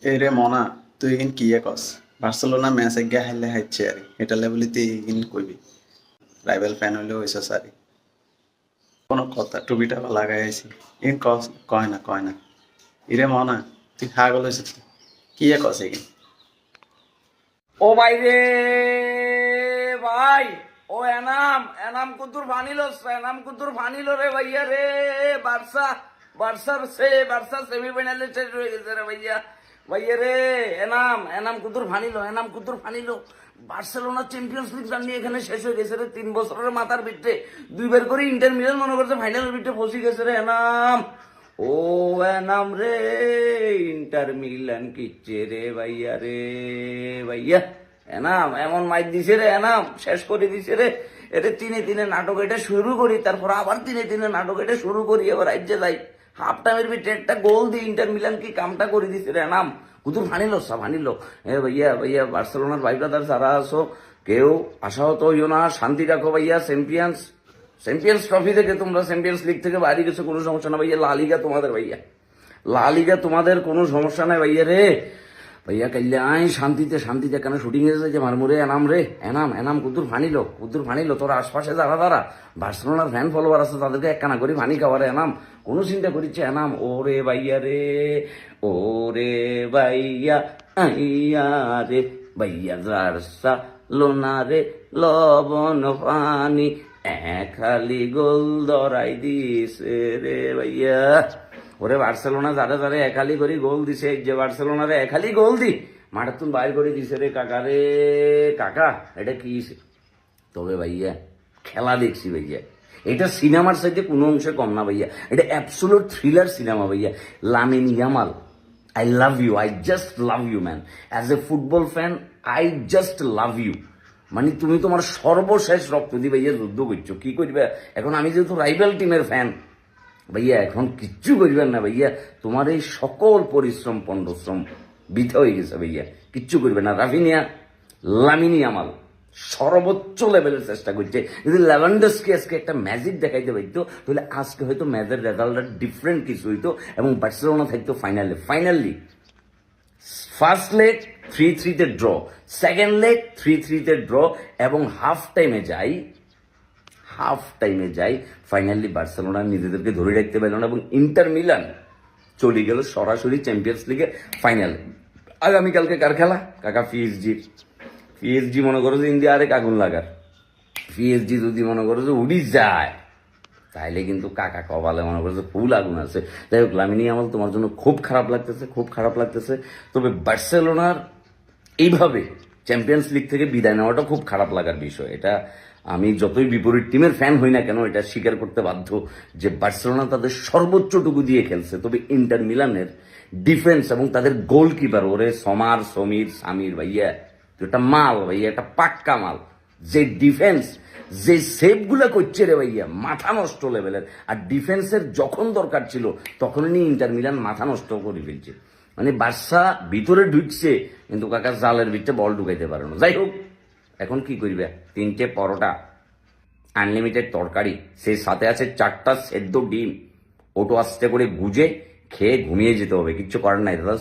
এরে মনা তুই ইগিন কিয়ে কস বার্সেলোনা ম্যাচ এগে হাইলে হাইছে আরে এটা লেভেলে তুই ইগিন কইবি রাইভাল ফ্যান হইলেও হইছ সারি কোনো কথা টুপিটা লাগাই আইছি ইগিন কস কয় না ইরে মনা তুই পাগল হইছিস কিয়ে কস ইগিন ও ভাই রে ভাই, ও এনাম এনাম কুতুর ফানিলো, এনাম কুতুর ফানিলো রে ভাইয়া রে। বার্সা বার্সা সেমিফাইনালে শেষ হয়ে গেছে রে ভাইয়া। ভাইয়া রে এনাম এনাম কুতুর ফানিলো, এনাম কুতুর ফানিলো। বার্সেলোনা চ্যাম্পিয়ন্স লিগ জানি এখানে শেষ হয়ে গেছে রে। 3 বছরের মাথার ভিতরে দুইবার করে ইন্টার মিলান মনে করছে ফাইনালের ভিতরে ফসি গেছে রে এনাম। ও এনাম রে, ইন্টার মিলান কিচ্ছে রে ভাইয়া রে ভাইয়া। এনাম এমন মাইক দিছে রে, এনাম শেষ করে দিছে রে। এটা তিনে নাটক এটা শুরু করি, তারপর আবার তিনে নাটক এটা শুরু করি, এবার রাজ্যে যাই। হাফ টাইমের ভিতরে একটা গোল দিয়ে ইন্টার মিলান কি কামটা করে দিছে রে এনাম। কুতুর ফানিলো এ ভাইয়া ভাইয়া, বার্সেলোনার ভাই ব্রাদার যারা আছো কেউ আশাহত হইও না, শান্তি রাখো ভাইয়া। চ্যাম্পিয়ন্স ট্রফি থেকে তোমরা চ্যাম্পিয়ন্স লিগ থেকে বাইরে গেছো, কোনো সমস্যা না ভাইয়া। লা লিগা তোমাদের ভাইয়া, লা লিগা তোমাদের কোনো সমস্যা নাই ভাইয়া রে ভাইয়া। কাইলে আই শান্তিতে কেন শুটিং এসেছে যে মারমুরে এনাম রে, এনাম কুতুর ফানিলো তোর আশপাশে যারা বার্সেলোনার ফ্যান ফলোয়ার আছে তাদেরকে একখানা করে পানি খাওয়ারে এনাম, কোনো চিন্তা করিচ্ছে এনাম। ওরে ভাইয়া রে, ওরে ভাইয়া আইয়া রে ভাইয়া, জারসা লোনা রে লবণ পানি খালি গোল দরাই দিছে রে ভাইয়া। ওরে বার্সেলোনা যারা একালি করে গোল দিছে, যে বার্সেলোনারে একালি গোল দি মাঠের তুন বাইর করে দিছে রে কাকা রে কাকা। এটা কি? তবে ভাইয়া খেলা দেখছি ভাইয়া, এটা সিনেমার সাইডে কোনো অংশে কম না ভাইয়া। এটা অ্যাবসোলুট থ্রিলার সিনেমা ভাইয়া। Lamine Yamal, I love you, I just love you man. As a football fan I just love you. মানে তুমি তোমার সর্বশেষ রক্ত দিয়ে ভাইয়া যুদ্ধ করছো, কি করবে এখন? আমি যেহেতু রাইভাল টিমের ফ্যান ভাইয়া, এখন কিচ্ছু করবেন না ভাইয়া। তোমার এই সকল পরিশ্রম পণ্ডশ্রম বৃথা হয়ে গেছে ভাইয়া, কিচ্ছু করবে না। রাফিনিয়া, লামিন ইয়ামাল সর্বোচ্চ লেভেলের চেষ্টা করছে। যদি লেভানডস্কি আজকে একটা ম্যাজিক দেখাইতে পারতো তাহলে আজকে হয়তো ম্যাচের রেজাল্টটা ডিফারেন্ট কিছু হইতো এবং বার্সেলোনা থাকতো finally. First leg 3-3 draw, second leg 3-3 draw এবং হাফ টাইমে যাই ফাইনালি বার্সেলোনা নিজেদেরকে ধরে রাখতে পারল না এবং ইন্টার মিলান চলে গেল সরাসরি চ্যাম্পিয়ন্স লিগের ফাইনালে। আগামীকালকে কার খেলা কাকা? পিএসজি মনে করো যে ইন্ডিয়া আরেক আগুন লাগার। পিএসজি যদি মনে করো যে উড়ি যায় তাহলে কিন্তু কাকা কপালে মনে করছে ফুল আগুন আছে। যাই হোক লামিনী আমার তোমার জন্য খুব খারাপ লাগতেছে। তবে বার্সেলোনার এইভাবে চ্যাম্পিয়ন্স লিগ থেকে বিদায় নেওয়াটা খুব খারাপ লাগার বিষয়। এটা আমি যতই বিপরীত টিমের ফ্যান হই না কেন এটা স্বীকার করতে বাধ্য যে বার্সেলোনা তাদের সর্বোচ্চটুকু দিয়ে খেলছে। তবে ইন্টার মিলানের ডিফেন্স এবং তাদের গোলকিপার ওরে সামির ভাইয়া, এটা মাল ভাইয়া, এটা পাক্কা মাল। যে ডিফেন্স যে সেভগুলো করছে রে ভাইয়া, মাথা নষ্ট লেভেলের। আর ডিফেন্সের যখন দরকার ছিল তখনই ইন্টার মিলান মাথা নষ্ট করে ফেলছে। মানে বার্সা ভিতরে ঢুকছে কিন্তু কাকা জালের ভিতরে বল ঢুকাইতে পারে না। যাই হোক এখন কি করবে? 3টে পরোটা, আনলিমিটেড তরকারি, সেই সাথে আছে 4টা সেদ্ধ ডিম। ওটো আস্তে করে গুজে খেয়ে ঘুমিয়ে যেতে হবে, কিচ্ছু করার নাই দাদা।